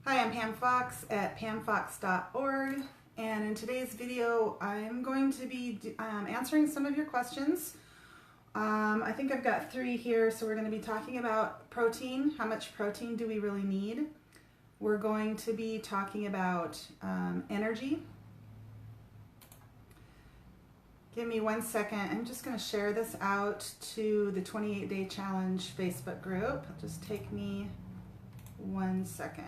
Hi, I'm Pam Fox at pamfox.org, and in today's video I'm going to be answering some of your questions. I think I've got 3 here, so we're going to be talking about protein. How much protein do we really need? We're going to be talking about energy. Give me 1 second. I'm just going to share this out to the 28-day challenge Facebook group. It'll just take me 1 second.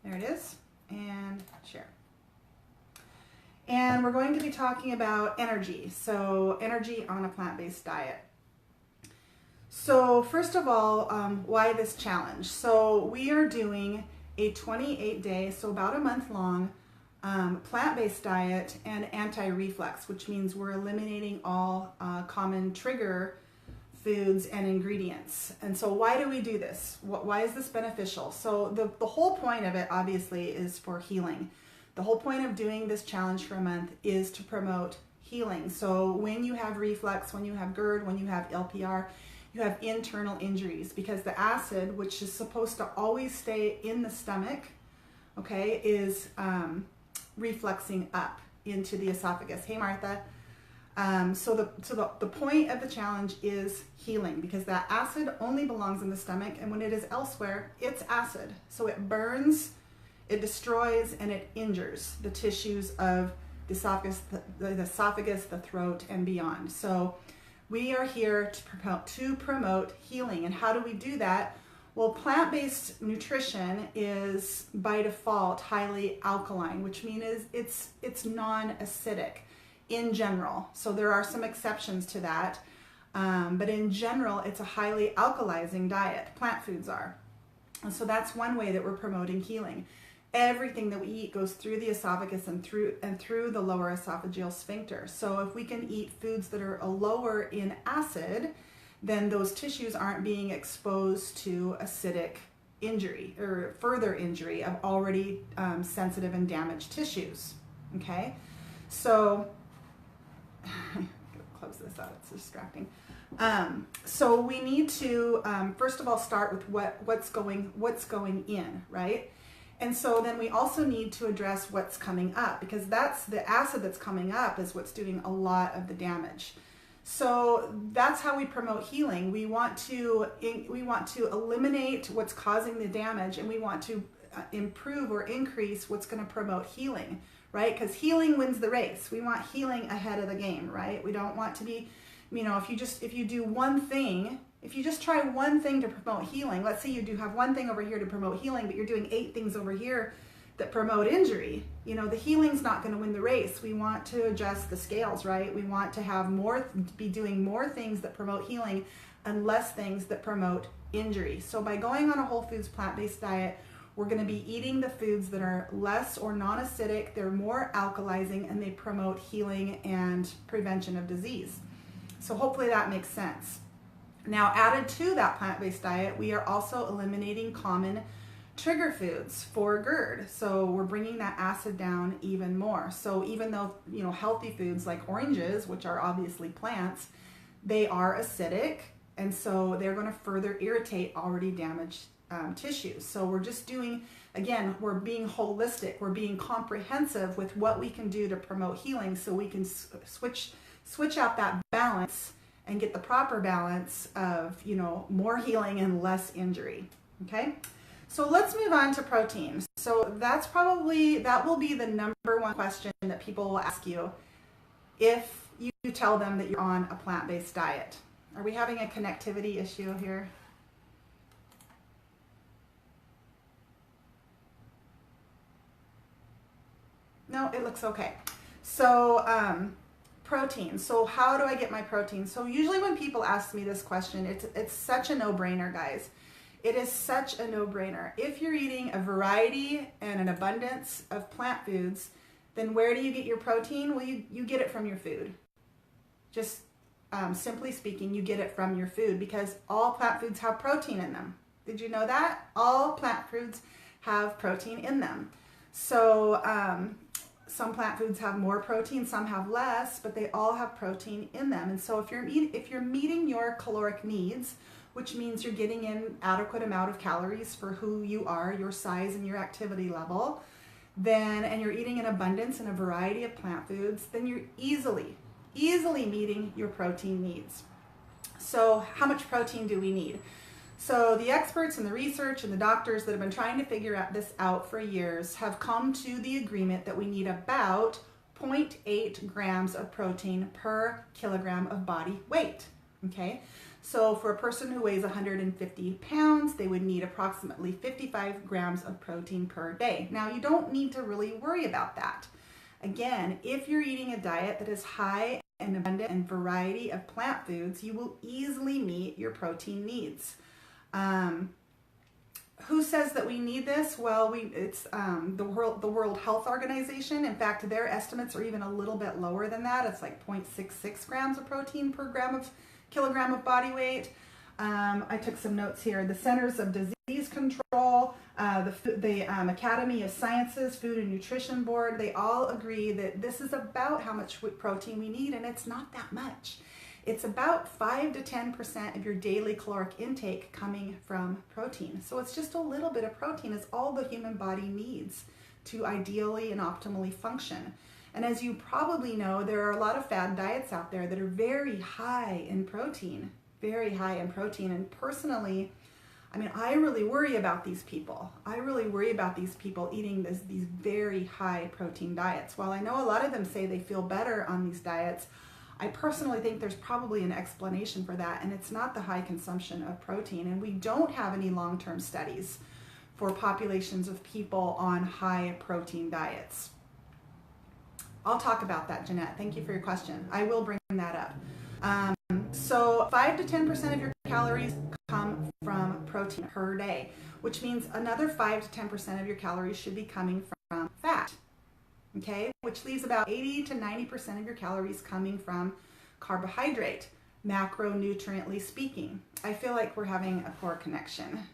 There it is, and share. And we're going to be talking about energy, so energy on a plant-based diet. So first of all, why this challenge? So we are doing a 28-day, so about a month long, plant-based diet and anti-reflux, which means we're eliminating all common trigger foods and ingredients. And so why do we do this? Why is this beneficial? So the whole point of it obviously is for healing. The whole point of doing this challenge for a month is to promote healing. So when you have reflux, when you have GERD, when you have LPR, you have internal injuries because the acid, which is supposed to always stay in the stomach, okay, is refluxing up into the esophagus. Hey, Martha. So the point of the challenge is healing because that acid only belongs in the stomach, and when it is elsewhere, it's acid. So it burns, it destroys, and it injures the tissues of the esophagus, the throat, and beyond. So we are here to promote healing. And how do we do that? Well, plant-based nutrition is by default highly alkaline, which means it's non-acidic in general. So there are some exceptions to that, but in general, it's a highly alkalizing diet. Plant foods are. And so that's one way that we're promoting healing. Everything that we eat goes through the esophagus and through the lower esophageal sphincter. So if we can eat foods that are lower in acid, then those tissues aren't being exposed to acidic injury or further injury of already sensitive and damaged tissues. Okay, so close this out, it's distracting. So we need to first of all start with what's going in, right? And so then we also need to address what's coming up, because that's the acid that's coming up is what's doing a lot of the damage. So that's how we promote healing. We want to eliminate what's causing the damage, and we want to improve or increase what's going to promote healing, right? Because healing wins the race. We want healing ahead of the game, right? We don't want to be, if you do one thing, if you just try one thing to promote healing, let's say you do have one thing over here to promote healing, but you're doing 8 things over here that promote injury, the healing's not going to win the race. We want to adjust the scales, right? We want to be doing more things that promote healing and less things that promote injury. So by going on a whole foods plant-based diet, we're going to be eating the foods that are less or non-acidic, they're more alkalizing, and they promote healing and prevention of disease. So hopefully that makes sense. Now, added to that plant-based diet, we are also eliminating common trigger foods for GERD. So we're bringing that acid down even more. So even though, healthy foods like oranges, which are obviously plants, they are acidic, and so they're going to further irritate already damaged tissues. So we're just doing, again, we're being holistic, we're being comprehensive with what we can do to promote healing, so we can switch out that balance and get the proper balance of, more healing and less injury. Okay, so let's move on to protein. So that will be the number 1 question that people will ask you if you tell them that you're on a plant-based diet. Are we having a connectivity issue here? No, it looks okay. So protein. So how do I get my protein? So usually when people ask me this question, it's such a no-brainer, guys. It is such a no-brainer. If you're eating a variety and an abundance of plant foods, then where do you get your protein? Well, you get it from your food. Just simply speaking, you get it from your food, because all plant foods have protein in them. Did you know that? All plant foods have protein in them. So Some plant foods have more protein, some have less, but they all have protein in them. And so if you're meeting your caloric needs, which means you're getting in adequate amount of calories for who you are, your size and your activity level, and you're eating in abundance in a variety of plant foods, then you're easily meeting your protein needs. So how much protein do we need? So the experts and the research and the doctors that have been trying to figure this out for years have come to the agreement that we need about 0.8 grams of protein per kilogram of body weight. Okay, so for a person who weighs 150 pounds, they would need approximately 55 grams of protein per day. Now, you don't need to really worry about that. Again, if you're eating a diet that is high and abundant in variety of plant foods, you will easily meet your protein needs. Who says that we need this? Well, it's the World Health Organization. In fact, their estimates are even a little bit lower than that. It's like 0.66 grams of protein per kilogram of body weight. I took some notes here. The Centers of Disease Control, the Academy of Sciences, Food and Nutrition Board, they all agree that this is about how much protein we need, and it's not that much. It's about 5 to 10% of your daily caloric intake coming from protein. So it's just a little bit of protein is all the human body needs to ideally and optimally function. And as you probably know, there are a lot of fad diets out there that are very high in protein, very high in protein. And personally, I mean, I really worry about these people. I really worry about these people eating these very high protein diets. While I know a lot of them say they feel better on these diets, I personally think there's probably an explanation for that, and it's not the high consumption of protein. And we don't have any long-term studies for populations of people on high protein diets. I'll talk about that, Jeanette. Thank you for your question. I will bring that up. So 5 to 10% of your calories come from protein per day, which means another 5 to 10% of your calories should be coming from fat. Okay, which leaves about 80 to 90% of your calories coming from carbohydrate, macronutriently speaking. I feel like we're having a poor connection.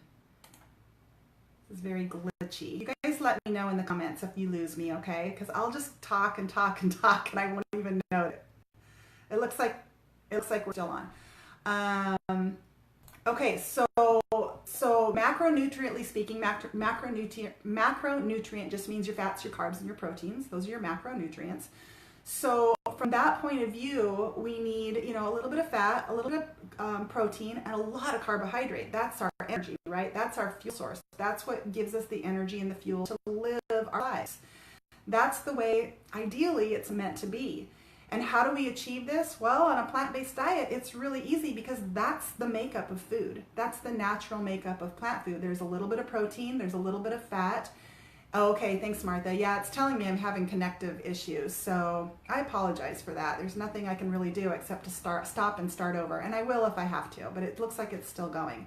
This is very glitchy. You guys let me know in the comments if you lose me, okay? Because I'll just talk and talk and talk and I won't even know it. It looks like we're still on. Okay, so macronutriently speaking, macronutrient just means your fats, your carbs, and your proteins. Those are your macronutrients. So from that point of view, we need, a little bit of fat, a little bit of protein, and a lot of carbohydrate. That's our energy, right? That's our fuel source. That's what gives us the energy and the fuel to live our lives. That's the way, ideally, it's meant to be. And how do we achieve this? Well, on a plant-based diet, it's really easy because that's the makeup of food. That's the natural makeup of plant food. There's a little bit of protein, there's a little bit of fat. Okay, thanks, Martha. Yeah, it's telling me I'm having connective issues, so I apologize for that. There's nothing I can really do except to stop and start over, and I will if I have to, but it looks like it's still going.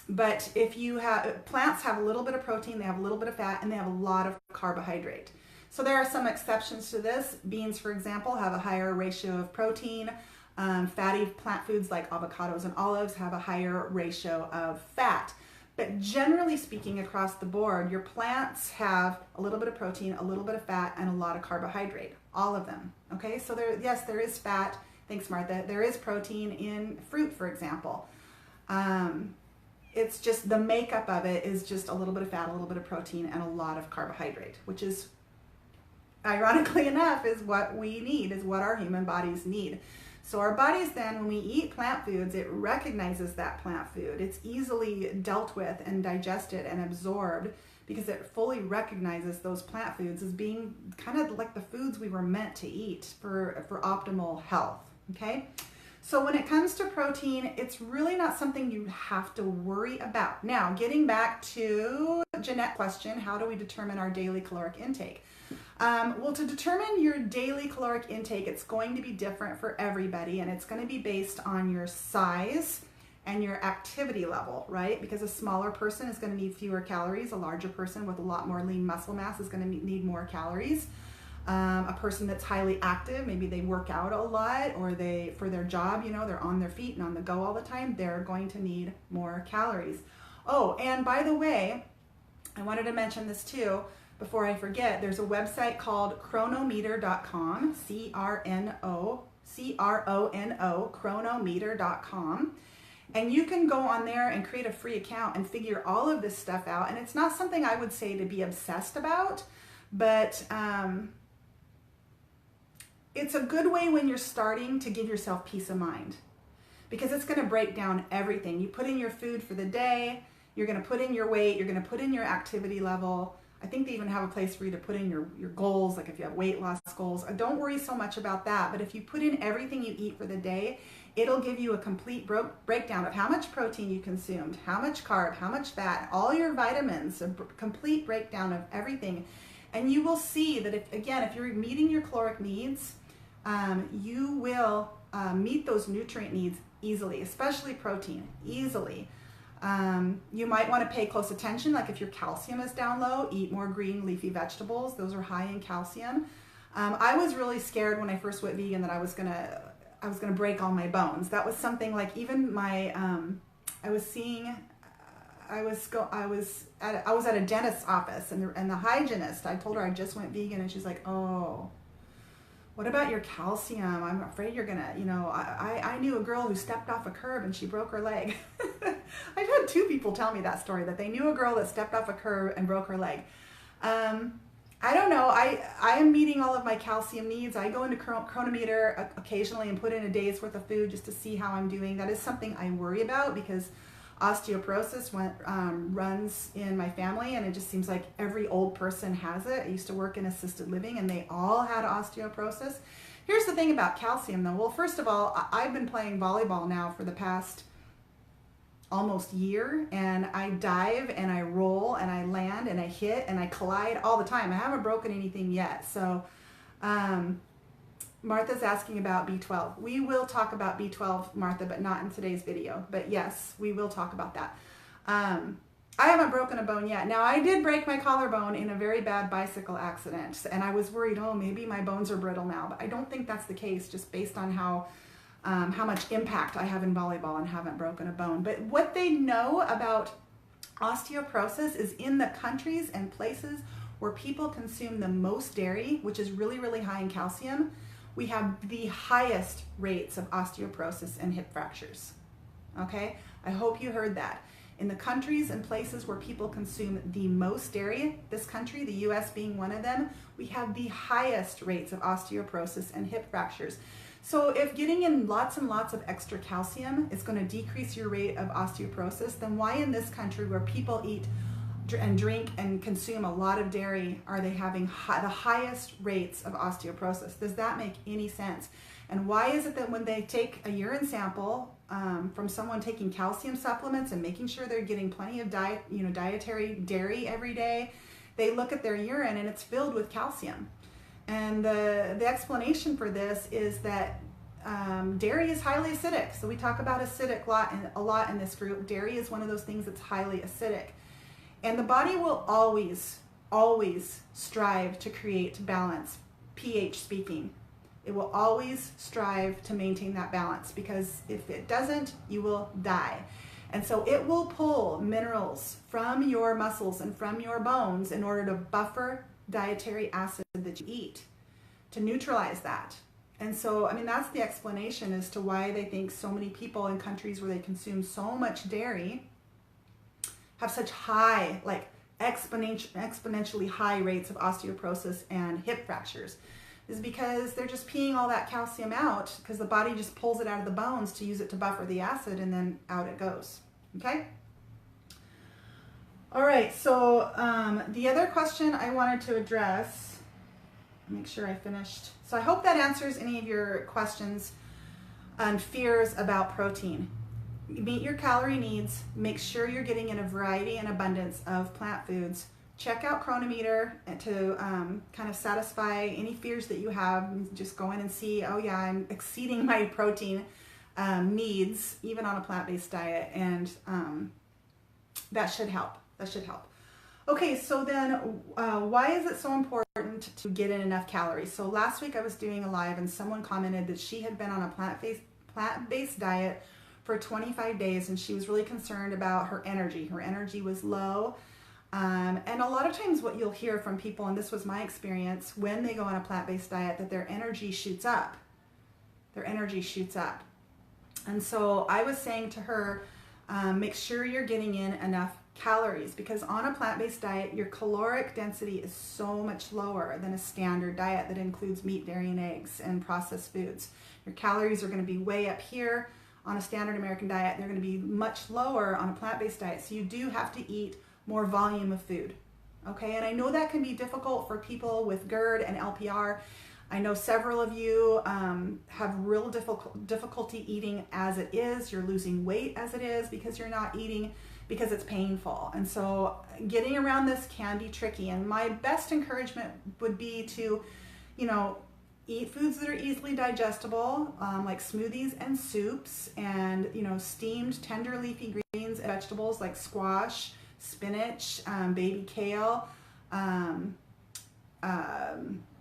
But if you have, plants have a little bit of protein, they have a little bit of fat, and they have a lot of carbohydrate. So there are some exceptions to this. Beans, for example, have a higher ratio of protein. Fatty plant foods like avocados and olives have a higher ratio of fat. But generally speaking, across the board, your plants have a little bit of protein, a little bit of fat, and a lot of carbohydrate. All of them. Okay, so yes, there is fat. Thanks, Martha. There is protein in fruit, for example. It's just the makeup of it is just a little bit of fat, a little bit of protein, and a lot of carbohydrate, which is, ironically enough, is what we need, is what our human bodies need. So our bodies then, when we eat plant foods, it recognizes that plant food. It's easily dealt with and digested and absorbed because it fully recognizes those plant foods as being kind of like the foods we were meant to eat for optimal health, okay? So when it comes to protein, it's really not something you have to worry about. Now, getting back to Jeanette's question, how do we determine our daily caloric intake? Well, to determine your daily caloric intake, it's going to be different for everybody, and it's going to be based on your size and your activity level, right? Because a smaller person is going to need fewer calories. A larger person with a lot more lean muscle mass is going to need more calories. A person that's highly active, maybe they work out a lot, or for their job, they're on their feet and on the go all the time, they're going to need more calories. Oh, and by the way, I wanted to mention this too. before I forget, there's a website called chronometer.com, C-R-O-N-O, chronometer.com. And you can go on there and create a free account and figure all of this stuff out. And it's not something I would say to be obsessed about, but it's a good way when you're starting to give yourself peace of mind, because it's going to break down everything. You put in your food for the day, you're going to put in your weight, you're going to put in your activity level. I think they even have a place for you to put in your goals, like if you have weight loss goals. Don't worry so much about that, but if you put in everything you eat for the day, it'll give you a complete breakdown of how much protein you consumed, how much carb, how much fat, all your vitamins, a complete breakdown of everything. And you will see that if you're meeting your caloric needs, you will meet those nutrient needs easily, especially protein, easily. You might want to pay close attention, like if your calcium is down low, eat more green leafy vegetables. Those are high in calcium. I was really scared when I first went vegan that I was gonna break all my bones. That was something like even my I was at a dentist's office, and the hygienist, I told her I just went vegan, and she's like, oh, what about your calcium? I'm afraid you're gonna, I knew a girl who stepped off a curb and she broke her leg. I've had two people tell me that story, that they knew a girl that stepped off a curb and broke her leg. I don't know. I am meeting all of my calcium needs. I go into Chronometer occasionally and put in a day's worth of food just to see how I'm doing. That is something I worry about, because osteoporosis runs in my family, and it just seems like every old person has it. I used to work in assisted living, and they all had osteoporosis. Here's the thing about calcium, though. Well, first of all, I've been playing volleyball now for the past almost year, and I dive and I roll and I land and I hit and I collide all the time. I haven't broken anything yet. So Martha's asking about B12. We will talk about B12, Martha, but not in today's video. But yes, we will talk about that. I haven't broken a bone yet. Now, I did break my collarbone in a very bad bicycle accident, and I was worried, oh, maybe my bones are brittle now. But I don't think that's the case, just based on how much impact I have in volleyball and haven't broken a bone. But what they know about osteoporosis is in the countries and places where people consume the most dairy, which is really, really high in calcium, we have the highest rates of osteoporosis and hip fractures. Okay? I hope you heard that. In the countries and places where people consume the most dairy, this country, the US being one of them, we have the highest rates of osteoporosis and hip fractures. So if getting in lots and lots of extra calcium is going to decrease your rate of osteoporosis, then why in this country where people eat and drink and consume a lot of dairy are they having the highest rates of osteoporosis? Does that make any sense? And why is it that when they take a urine sample from someone taking calcium supplements and making sure they're getting plenty of dietary dairy every day, they look at their urine and it's filled with calcium? And the explanation for this is that dairy is highly acidic. So we talk about acidic a lot in this group. Dairy is one of those things that's highly acidic. And the body will always, always strive to create balance, pH speaking. It will always strive to maintain that balance, because if it doesn't, you will die. And so it will pull minerals from your muscles and from your bones in order to buffer dietary acid that you eat, to neutralize that. And so, I mean, that's the explanation as to why they think so many people in countries where they consume so much dairy have such high, like exponentially high rates of osteoporosis and hip fractures, is because they're just peeing all that calcium out, because the body just pulls it out of the bones to use it to buffer the acid, and then out it goes. Okay? All right, so the other question I wanted to address, make sure I finished. So I hope that answers any of your questions and fears about protein. Meet your calorie needs, make sure you're getting in a variety and abundance of plant foods. Check out Chronometer to kind of satisfy any fears that you have. Just go in and see, oh yeah, I'm exceeding my protein needs, even on a plant-based diet, and that should help. That should help. Okay, so then why is it so important to get in enough calories? So last week I was doing a live and someone commented that she had been on a plant-based diet for 25 days and she was really concerned about her energy. Her energy was low. And a lot of times what you'll hear from people, and this was my experience, when they go on a plant-based diet, that their energy shoots up. Their energy shoots up. And so I was saying to her, make sure you're getting in enough calories, because on a plant-based diet, your caloric density is so much lower than a standard diet that includes meat, dairy, and eggs and processed foods. Your calories are going to be way up here on a standard American diet. They're going to be much lower on a plant-based diet. So you do have to eat more volume of food. Okay, and I know that can be difficult for people with GERD and LPR. I know several of you have real difficulty eating as it is. You're losing weight as it is because you're not eating, because it's painful. And so getting around this can be tricky. And my best encouragement would be to, eat foods that are easily digestible, like smoothies and soups, and, steamed tender leafy greens and vegetables like squash, spinach, baby kale,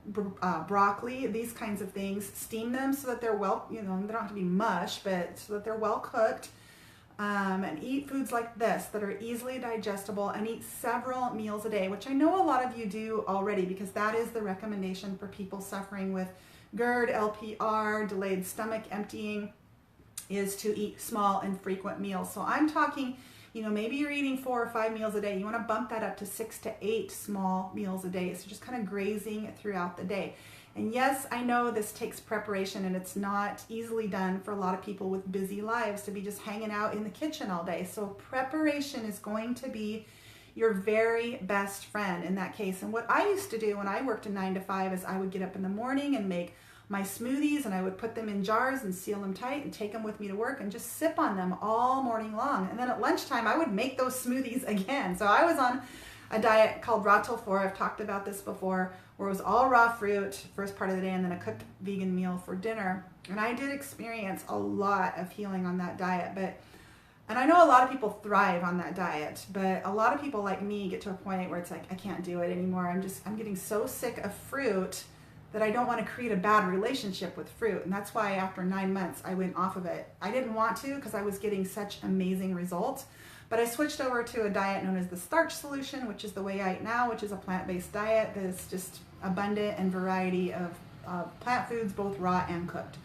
broccoli, these kinds of things. Steam them so that they're well, they don't have to be mush, but so that they're well cooked. And eat foods like this that are easily digestible, and eat several meals a day, which I know a lot of you do already, because that is the recommendation for people suffering with GERD, LPR, delayed stomach emptying, is to eat small and frequent meals. So I'm talking, maybe you're eating 4 or 5 meals a day. You want to bump that up to 6 to 8 small meals a day. So just kind of grazing throughout the day. And yes, I know this takes preparation, and it's not easily done for a lot of people with busy lives to be just hanging out in the kitchen all day. So preparation is going to be your very best friend in that case. And what I used to do when I worked a 9 to 5 is I would get up in the morning and make my smoothies, and I would put them in jars and seal them tight and take them with me to work and just sip on them all morning long. And then at lunchtime, I would make those smoothies again. So I was on a diet called Raw Till 4. I've talked about this before, where it was all raw fruit first part of the day and then a cooked vegan meal for dinner. And I did experience a lot of healing on that diet. And I know a lot of people thrive on that diet, but a lot of people like me get to a point where it's like, I can't do it anymore. I'm getting so sick of fruit that I don't want to create a bad relationship with fruit. And that's why after 9 months, I went off of it. I didn't want to, because I was getting such amazing results. But I switched over to a diet known as the Starch Solution, which is the way I eat now, which is a plant-based diet that is just abundant and variety of plant foods, both raw and cooked.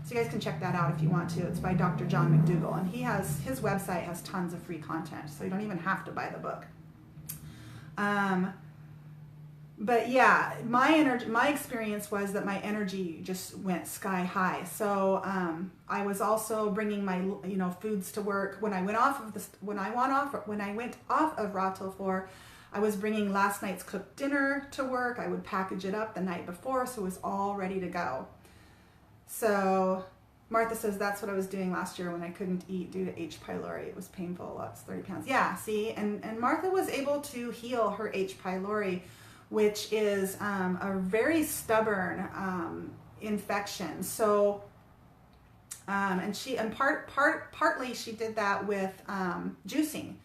So you guys can check that out if you want to. It's by Dr. John McDougall, and his website has tons of free content, so you don't even have to buy the book. But yeah, my experience was that my energy just went sky high. So I was also bringing my foods to work. When I went off of Raw Till 4, I was bringing last night's cooked dinner to work. I would package it up the night before, so it was all ready to go. So Martha says that's what I was doing last year when I couldn't eat due to H. pylori. It was painful. Lost 30 pounds. Yeah, see, and Martha was able to heal her H. pylori, which is a very stubborn infection. So, partly she did that with juicing,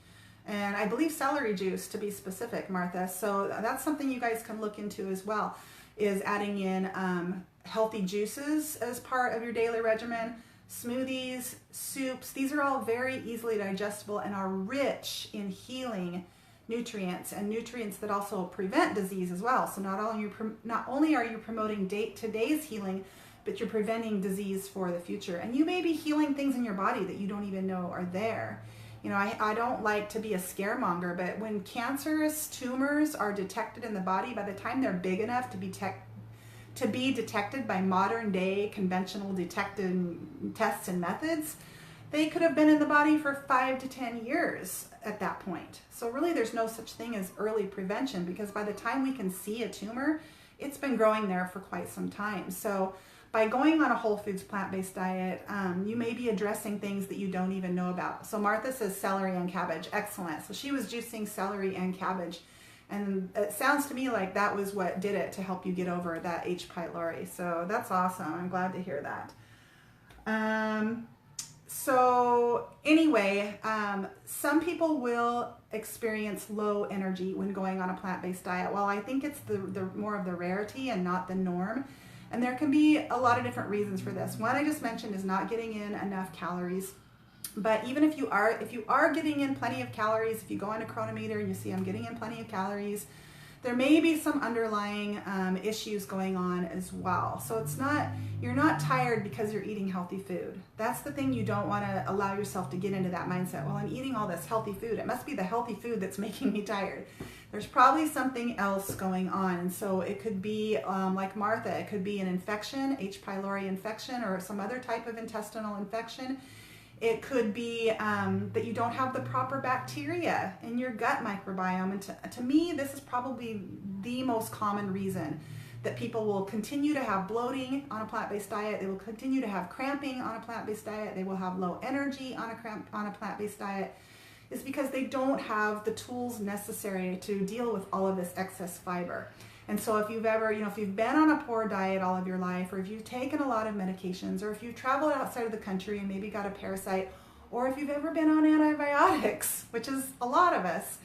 and I believe celery juice to be specific, Martha. So that's something you guys can look into as well, is adding in healthy juices as part of your daily regimen. Smoothies, soups, these are all very easily digestible and are rich in healing nutrients, and nutrients that also prevent disease as well. So not only are you promoting today's healing, but you're preventing disease for the future. And you may be healing things in your body that you don't even know are there. I don't like to be a scaremonger, but when cancerous tumors are detected in the body, by the time they're big enough to be detected by modern day conventional detecting tests and methods, they could have been in the body for 5 to 10 years at that point. So really there's no such thing as early prevention, because by the time we can see a tumor, it's been growing there for quite some time. So by going on a whole foods plant-based diet, you may be addressing things that you don't even know about. So Martha says celery and cabbage. Excellent. So she was juicing celery and cabbage. And it sounds to me like that was what did it to help you get over that H. pylori. So that's awesome. I'm glad to hear that. So anyway, some people will experience low energy when going on a plant-based diet. Well, I think it's the more of the rarity and not the norm. And there can be a lot of different reasons for this. One I just mentioned is not getting in enough calories. But even if you are getting in plenty of calories, if you go on a chronometer and you see I'm getting in plenty of calories, there may be some underlying issues going on as well. So you're not tired because you're eating healthy food. That's the thing you don't want to allow yourself to get into that mindset. Well, I'm eating all this healthy food. It must be the healthy food that's making me tired. There's probably something else going on. And so it could be, like Martha, it could be an infection, H. pylori infection, or some other type of intestinal infection. It could be that you don't have the proper bacteria in your gut microbiome. And to me, this is probably the most common reason that people will continue to have bloating on a plant-based diet. They will continue to have cramping on a plant-based diet. They will have low energy on a plant-based diet. Is because they don't have the tools necessary to deal with all of this excess fiber. And so if you've ever, if you've been on a poor diet all of your life, or if you've taken a lot of medications, or if you've traveled outside of the country and maybe got a parasite, or if you've ever been on antibiotics, which is a lot of us,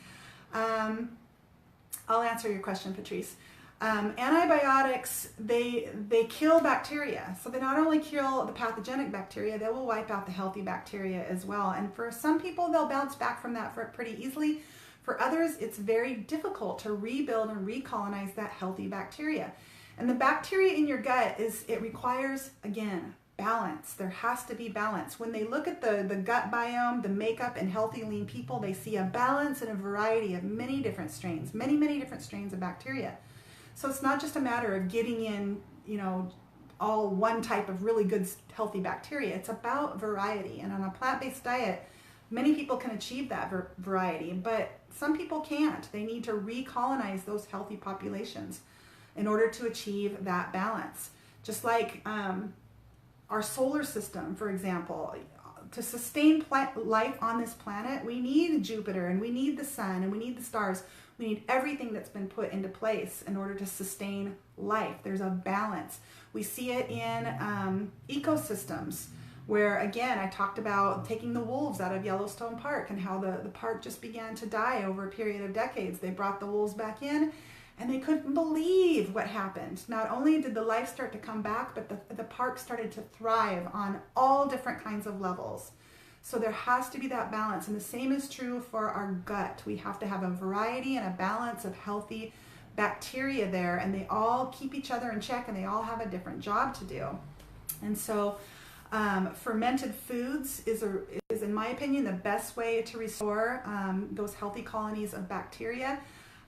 I'll answer your question, Patrice. Antibiotics, they kill bacteria. So they not only kill the pathogenic bacteria, they will wipe out the healthy bacteria as well. And for some people, they'll bounce back from that pretty easily. For others, it's very difficult to rebuild and recolonize that healthy bacteria. And the bacteria in your gut it requires, again, balance. There has to be balance. When they look at the gut biome, the makeup in healthy, lean people, they see a balance and a variety of many different strains, many different strains of bacteria. So it's not just a matter of getting in, all one type of really good, healthy bacteria. It's about variety. And on a plant-based diet, many people can achieve that variety, but some people can't. They need to recolonize those healthy populations in order to achieve that balance. Just like our solar system, for example, to sustain life on this planet, we need Jupiter, and we need the sun, and we need the stars. We need everything that's been put into place in order to sustain life. There's a balance. We see it in ecosystems, where, again, I talked about taking the wolves out of Yellowstone Park and how the park just began to die over a period of decades. They brought the wolves back in, and they couldn't believe what happened. Not only did the life start to come back, but the park started to thrive on all different kinds of levels. So there has to be that balance, and the same is true for our gut. We have to have a variety and a balance of healthy bacteria there, and they all keep each other in check, and they all have a different job to do. And so fermented foods is, in my opinion, the best way to restore those healthy colonies of bacteria.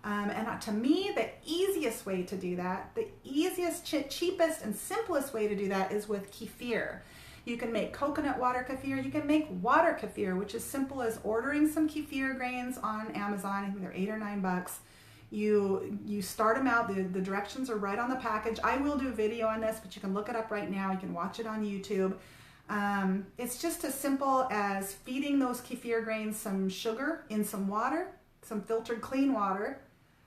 And to me, the easiest way to do that, the easiest, cheapest, and simplest way to do that is with kefir. You can make coconut water kefir. You can make water kefir, which is simple as ordering some kefir grains on Amazon. I think they're $8 or $9. You start them out. The directions are right on the package. I will do a video on this, but you can look it up right now. You can watch it on YouTube. It's just as simple as feeding those kefir grains some sugar in some water, some filtered clean water,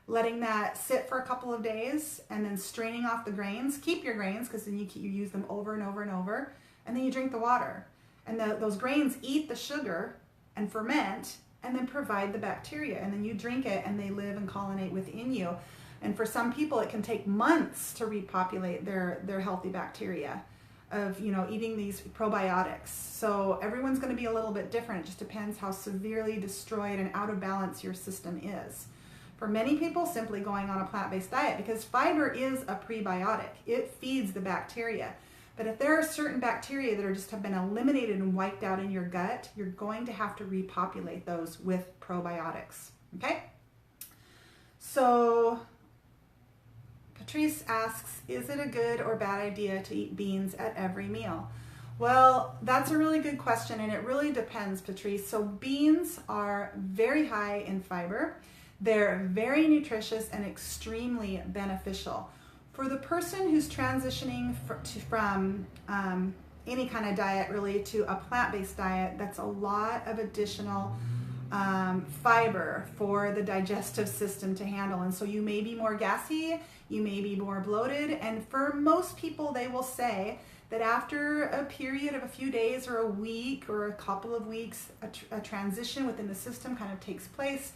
letting that sit for a couple of days, and then straining off the grains. Keep your grains, because then you use them over and over and over, and then you drink the water. And those grains eat the sugar and ferment, and then provide the bacteria, and then you drink it, and they live and colonate within you. And for some people, it can take months to repopulate their healthy bacteria of eating these probiotics. So everyone's going to be a little bit different. It just depends how severely destroyed and out of balance your system is. For many people, simply going on a plant-based diet, because fiber is a prebiotic. It feeds the bacteria. But if there are certain bacteria that just have been eliminated and wiped out in your gut, you're going to have to repopulate those with probiotics. Okay? So Patrice asks, is it a good or bad idea to eat beans at every meal? Well, that's a really good question, and it really depends, Patrice. So beans are very high in fiber. They're very nutritious and extremely beneficial. For the person who's transitioning from any kind of diet really to a plant-based diet, that's a lot of additional fiber for the digestive system to handle. And so you may be more gassy, you may be more bloated, and for most people, they will say that after a period of a few days or a week or a couple of weeks, a transition within the system kind of takes place,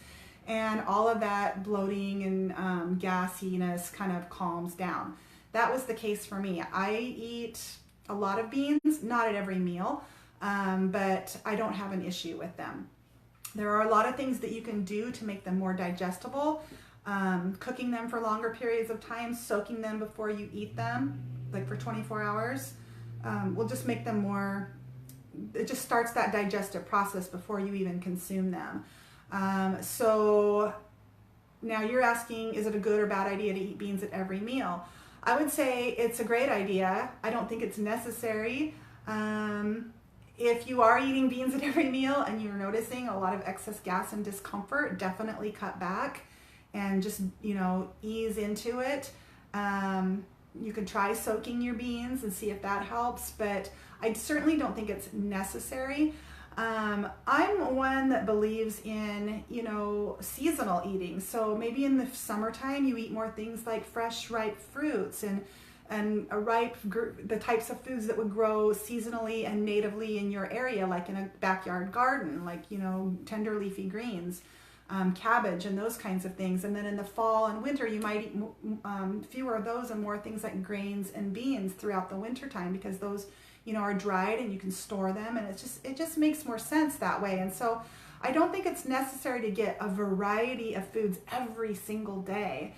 and all of that bloating and gassiness kind of calms down. That was the case for me. I eat a lot of beans, not at every meal. but I don't have an issue with them. There are a lot of things that you can do to make them more digestible. Cooking them for longer periods of time, soaking them before you eat them, like for 24 hours, will just make them more, it just starts that digestive process before you even consume them. So now you're asking, is it a good or bad idea to eat beans at every meal? I would say it's a great idea. I don't think it's necessary. If you are eating beans at every meal and you're noticing a lot of excess gas and discomfort, definitely cut back and just, ease into it. You can try soaking your beans and see if that helps, but I certainly don't think it's necessary. I'm one that believes in, seasonal eating. So maybe in the summertime you eat more things like fresh, ripe fruits and the types of foods that would grow seasonally and natively in your area, like in a backyard garden, like, tender leafy greens, cabbage and those kinds of things. And then in the fall and winter, you might eat fewer of those and more things like grains and beans throughout the winter time, because those, are dried and you can store them, and it just makes more sense that way. And so I don't think it's necessary to get a variety of foods every single day.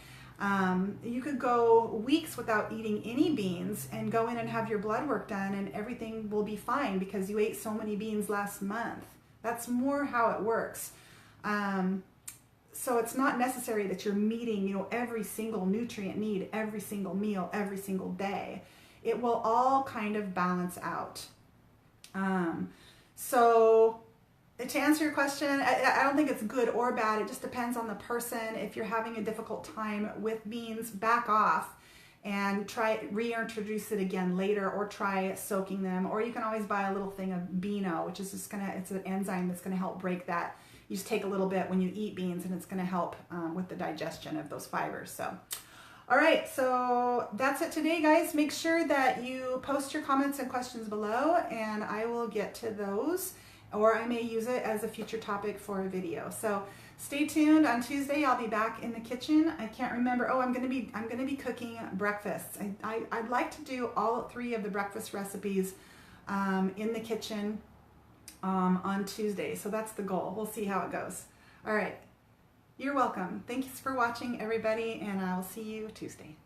You could go weeks without eating any beans and go in and have your blood work done, and everything will be fine because you ate so many beans last month. That's more how it works. So it's not necessary that you're meeting, every single nutrient need, every single meal, every single day. It will all kind of balance out. So to answer your question, I don't think it's good or bad. It just depends on the person. If you're having a difficult time with beans, back off and reintroduce it again later, or try soaking them. Or you can always buy a little thing of Beano, which is just it's an enzyme that's gonna help break that. You just take a little bit when you eat beans, and it's gonna help with the digestion of those fibers. So, all right, so that's it today, guys. Make sure that you post your comments and questions below, and I will get to those, or I may use it as a future topic for a video. So stay tuned. On Tuesday, I'll be back in the kitchen. I can't remember. Oh, I'm gonna be cooking breakfasts. I'd like to do all 3 of the breakfast recipes in the kitchen on Tuesday. So that's the goal. We'll see how it goes. All right. You're welcome. Thanks for watching, everybody, and I'll see you Tuesday.